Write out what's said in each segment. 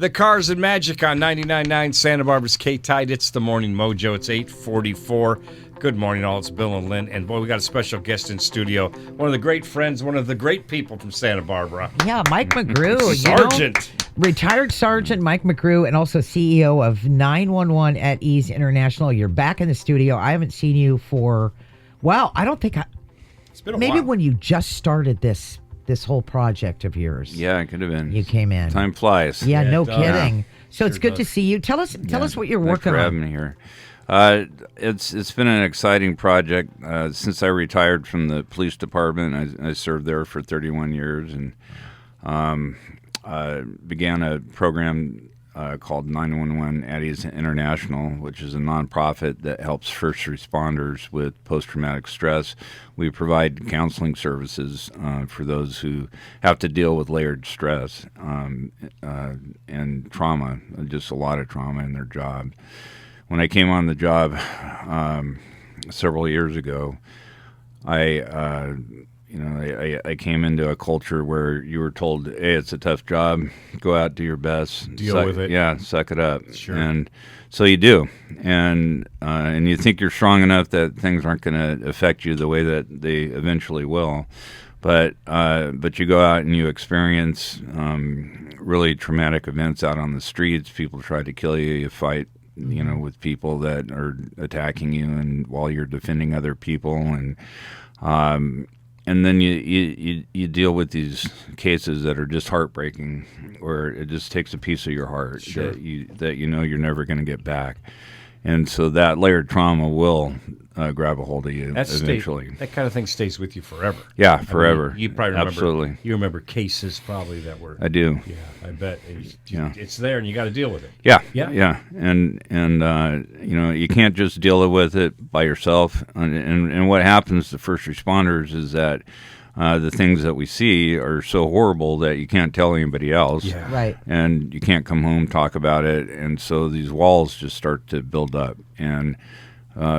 The Cars and Magic on 99.9 Santa Barbara's KTYD. It's the Morning Mojo. It's 8:44. Good morning, all. It's Bill and Lynn. And, boy, we got a special guest in studio. One of the great friends, one of the great people from Santa Barbara. Yeah, Mike McGrew. Sergeant. Retired Sergeant Mike McGrew, and also CEO of 911 at Ease International. You're back in the studio. I haven't seen you for, I don't think It's been a maybe while. when you just started this whole project of yours. Yeah, it could have been. You came in. Time flies. Yeah, Yeah, no it does. kidding. So it's Sure good to does. see you. Tell us what you're Thanks working for on. having me here. It's been an exciting project. Since I retired from the police department, I served there for 31 years and began a program called 911 at Ease International, which is a nonprofit that helps first responders with post-traumatic stress. We provide counseling services for those who have to deal with layered stress and trauma, just a lot of trauma in their job. When I came on the job several years ago, I came into a culture where you were told, "Hey, it's a tough job. Go out, do your best, Deal with it." Yeah, suck it up." Sure. And so you do, and you think you're strong enough that things aren't going to affect you the way that they eventually will. But you go out and you experience really traumatic events out on the streets. People try to kill you. You fight, with people that are attacking you, and while you're defending other people, and then you deal with these cases that are just heartbreaking, where it just takes a piece of your heart Sure. that you're never going to get back, and so that layered trauma will grab a hold of you eventually. That kind of thing stays with you forever. Yeah, I mean, forever. you probably remember. Absolutely. You remember cases probably that were. I do. Yeah, I bet. Yeah. It's there, and you got to deal with it. Yeah, Yeah. and you can't just deal with it by yourself. And what happens to first responders is that the things that we see are so horrible that you can't tell anybody else. Yeah. Right. And you can't come home, talk about it, and so these walls just start to build up. And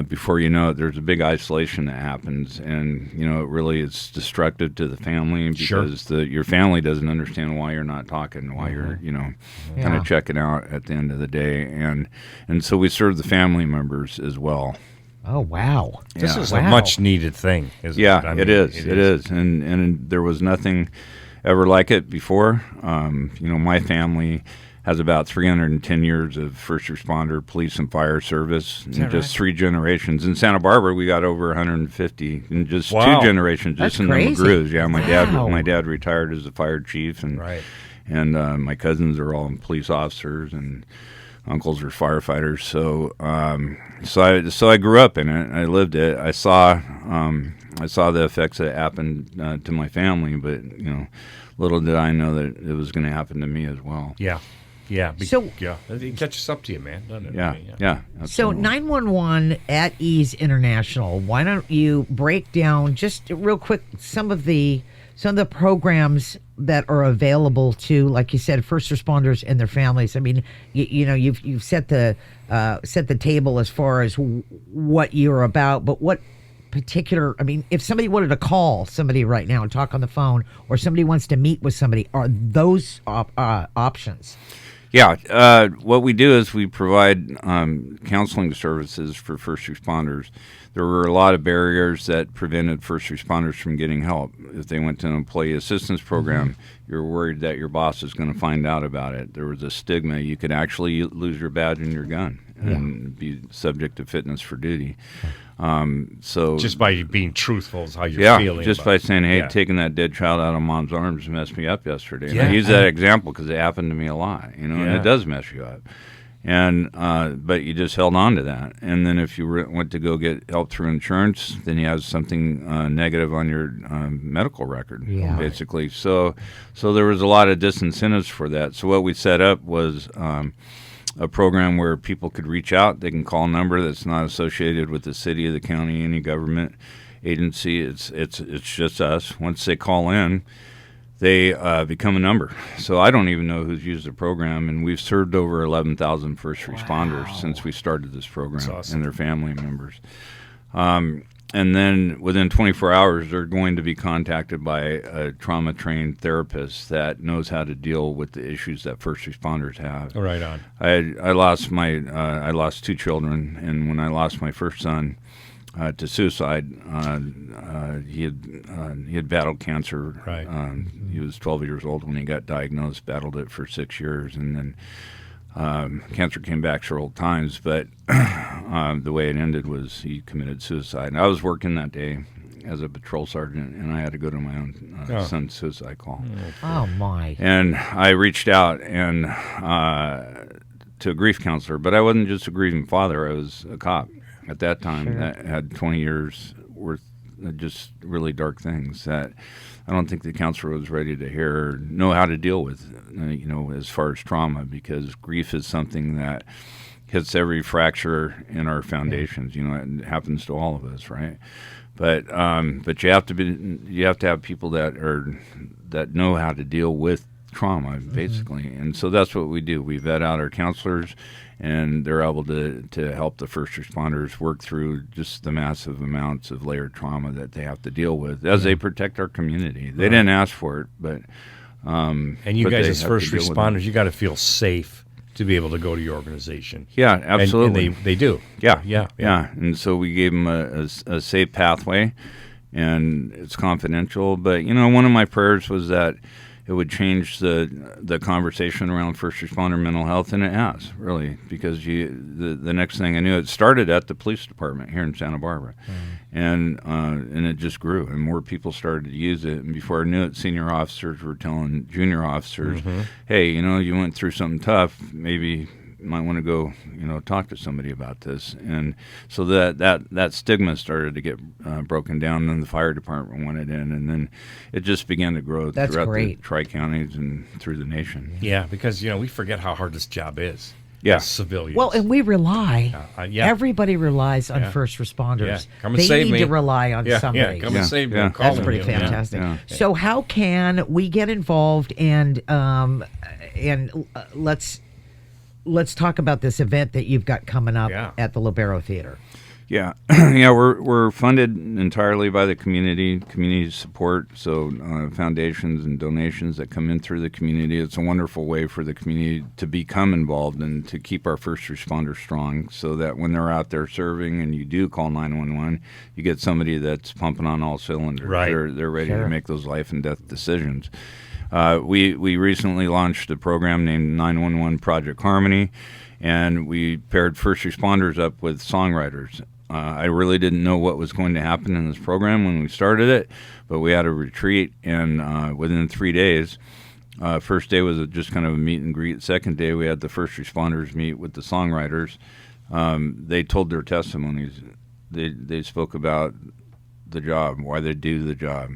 before you know it, there's a big isolation that happens, and it really is destructive to the family because your family doesn't understand why you're not talking, why you're kind Yeah. of checking out at the end of the day, and so we serve the family members as well. Oh, wow. This Yeah. is Wow. a much needed thing, isn't it? Yeah, I mean, it is, and there was nothing ever like it before. My family has about 310 years of first responder, police, and fire service in just right? 3 generations. In Santa Barbara, we got over 150 in just Wow. 2 generations, That's just in crazy. the McGrews. Yeah, Wow. my dad retired as a fire chief, and Right. and my cousins are all police officers, and uncles are firefighters. So I grew up in it. I lived it. I saw the effects that happened to my family, but little did I know that it was going to happen to me as well. Yeah. Yeah. So- it catches up to you, man, doesn't it? Yeah, So absolutely. 911 at Ease International. Why don't you break down just real quick some of the programs that are available to, like you said, first responders and their families? I mean, you've set the table as far as what you're about, but what particular? I mean, if somebody wanted to call somebody right now and talk on the phone, or somebody wants to meet with somebody, are those options? Yeah, what we do is we provide counseling services for first responders. There were a lot of barriers that prevented first responders from getting help. If they went to an employee assistance program, you're worried that your boss is going to find out about it. There was a stigma. You could actually lose your badge and your gun and be subject to fitness for duty. So Just by being truthful is how you're feeling. just about by it. saying, "Hey, Yeah. taking that dead child out of mom's arms messed me up yesterday." And Yeah. I use that example because it happened to me a lot, and Yeah. it does mess you up. And but you just held on to that, and then if you went to go get help through insurance, then you have something negative on your medical record, basically. So there was a lot of disincentives for that. So what we set up was a program where people could reach out. They can call a number that's not associated with the city, the county, any government agency. It's just us. Once they call in, they become a number. So I don't even know who's used the program, and we've served over 11,000 first responders since we started this program, That's awesome. and their family members. and then within 24 hours, they're going to be contacted by a trauma-trained therapist that knows how to deal with the issues that first responders have. Right on. I lost 2 children, and when I lost my first son to suicide, he had battled cancer. Right. He was 12 years old when he got diagnosed. Battled it for 6 years, and then cancer came back several times, but the way it ended was he committed suicide. And I was working that day as a patrol sergeant, and I had to go to my own son's suicide call. Oh, my. And I reached out and to a grief counselor, but I wasn't just a grieving father. I was a cop at that time that had 20 years worth of just really dark things that I don't think the counselor was ready to hear or know how to deal with, as far as trauma, because grief is something that hits every fracture in our foundations. It happens to all of us, right? But you have to have people that know how to deal with trauma, basically. And so that's what we do. We vet out our counselors, and they're able to help the first responders work through just the massive amounts of layered trauma that they have to deal with as they protect our community. They didn't ask for it, but and you guys as first responders, you got to feel safe to be able to go to your organization. Yeah, absolutely. And they do. Yeah. And so we gave them a safe pathway, and it's confidential. But one of my prayers was that it would change the conversation around first responder mental health, and it has, really, because the next thing I knew, it started at the police department here in Santa Barbara, and it just grew, and more people started to use it, and before I knew it, senior officers were telling junior officers, hey, you went through something tough, maybe you might want to go, talk to somebody about this. And so that stigma started to get broken down, and the fire department wanted in, and then it just began to grow throughout the tri-counties and through the nation. Yeah, because, we forget how hard this job is. Yeah. As civilians. Well, and we rely. Everybody relies on first responders. Yeah. Come and save me. They need to rely on somebody. Come and save me. That's pretty fantastic. So how can we get involved, and let's talk about this event that you've got coming up at the Libero Theater. Yeah, we're funded entirely by the community support, so foundations and donations that come in through the community. It's a wonderful way for the community to become involved and to keep our first responders strong, so that when they're out there serving and you do call 911, you get somebody that's pumping on all cylinders. Right. They're ready to make those life and death decisions. We recently launched a program named 911 Project Harmony, and we paired first responders up with songwriters. I really didn't know what was going to happen in this program when we started it, but we had a retreat, and within 3 days, first day was just kind of a meet and greet. Second day, we had the first responders meet with the songwriters. They told their testimonies. They spoke about the job, why they do the job,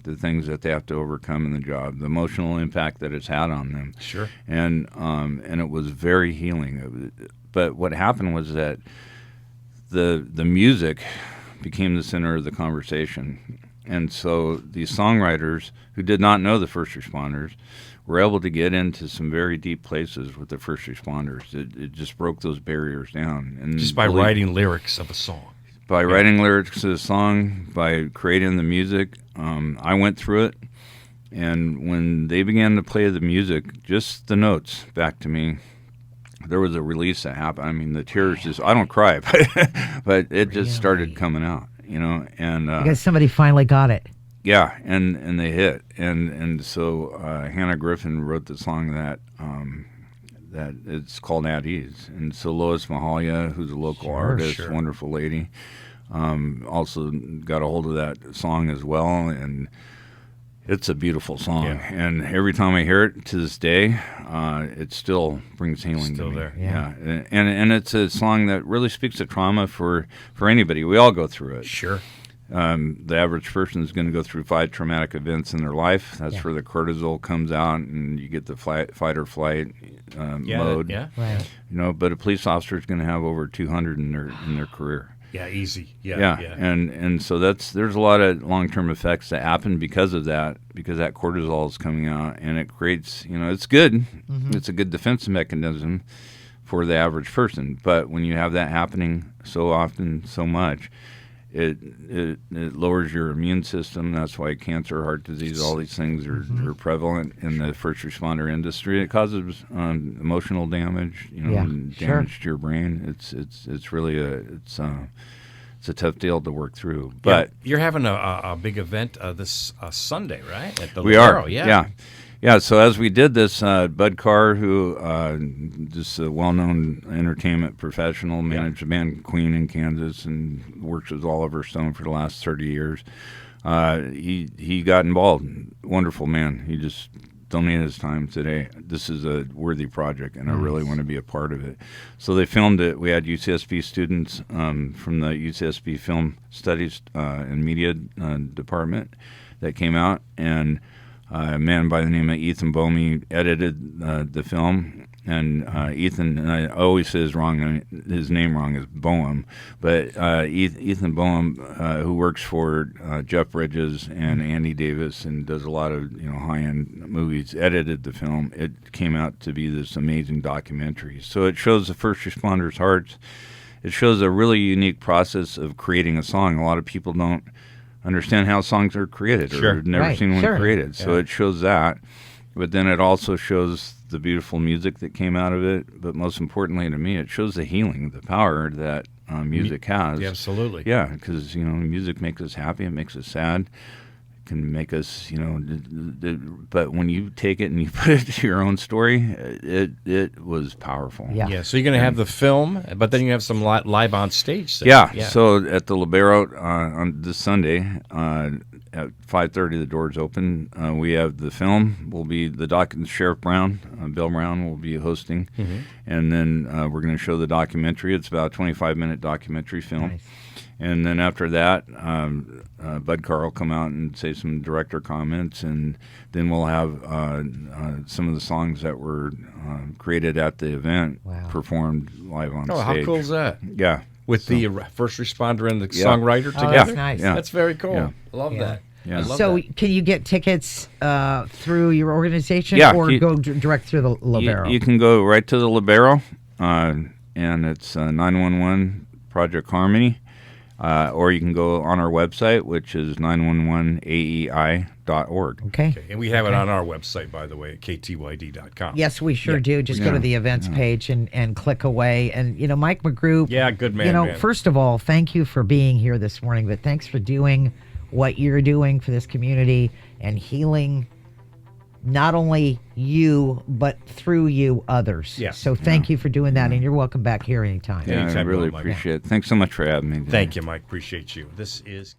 the things that they have to overcome in the job, the emotional impact that it's had on them. Sure. And it was very healing. But what happened was that the music became the center of the conversation. And so these songwriters who did not know the first responders were able to get into some very deep places with the first responders. It just broke those barriers down. And just by writing lyrics of a song. By writing lyrics to the song, by creating the music. I went through it, and when they began to play the music, just the notes back to me, there was a release that happened. I mean, the tears I don't cry, but it just started coming out, and because somebody finally got it. Yeah, and they hit, and so Hannah Griffin wrote the song that it's called At Ease, and so Lois Mahalia, who's a local artist, wonderful lady, also got a hold of that song as well, and it's a beautiful song. And every time I hear it to this day, it still brings healing to me. There. Yeah. And it's a song that really speaks to trauma for anybody. We all go through it. Sure. The average person is going to go through 5 traumatic events in their life. That's where the cortisol comes out, and you get the fight or flight mode. Yeah. Right. But a police officer is going to have over 200 in their career. Yeah, easy. Yeah. And so there's a lot of long-term effects that happen because of that, because that cortisol is coming out, and it creates, it's good. It's a good defense mechanism for the average person. But when you have that happening so often, so much, it lowers your immune system. That's why cancer, heart disease, all these things are prevalent in the first responder industry. It causes emotional damage, damage to your brain. It's really it's a tough deal to work through. But you're having a big event this Sunday, right? At the we Libero, are, yeah. So as we did this, Bud Carr, who just a well-known entertainment professional, managed the band Queen in Kansas and works with Oliver Stone for the last 30 years. He got involved. Wonderful man. He just donated his time today. This is a worthy project, and I really want to be a part of it. So they filmed it. We had UCSB students from the UCSB Film Studies and Media Department that came out, and a man by the name of Ethan Bomey edited the film. And Ethan, and I always say his name wrong, is Boehm, but Ethan Boehm, who works for Jeff Bridges and Andy Davis and does a lot of high-end movies, edited the film. It came out to be this amazing documentary. So it shows the first responders' hearts. It shows a really unique process of creating a song. A lot of people don't understand how songs are created or have never seen one created. So it shows that, but then it also shows the beautiful music that came out of it. But most importantly to me, it shows the healing, the power that music has. Yeah, absolutely. Yeah, because music makes us happy, it makes us sad, it can make us but when you take it and you put it to your own story, it was powerful. Yeah. So you're going to have the film, but then you have some live on stage thing. Yeah. So at the Libero on this Sunday at 5:30, the doors open. We have the film. Will be the Sheriff Brown, Bill Brown, will be hosting, and then we're going to show the documentary. It's about a 25-minute documentary film. Nice. And then after that, Bud Carr will come out and say some director comments, and then we'll have some of the songs that were created at the event performed live on stage. Oh, how cool is that? Yeah. With the first responder and the songwriter together? That's nice. Yeah. That's very cool. Yeah. I love that. Yeah. I love So that. can you get tickets through your organization or go direct through the Libero? You can go right to the Libero, and it's 911 Project Harmony, or you can go on our website, which is 911aei.org. Okay. And we have it on our website, by the way, at ktyd.com. Yes, we sure do. Just go to the events page and click away. And, Mike McGrew. Yeah, good man, man. First of all, thank you for being here this morning, but thanks for doing what you're doing for this community and healing not only you, but through you, others. Yeah. So thank you for doing that, and you're welcome back here anytime. Yeah, I Anytime, really Mike. appreciate it. Thanks so much for having me today. Thank you, Mike. Appreciate you. This is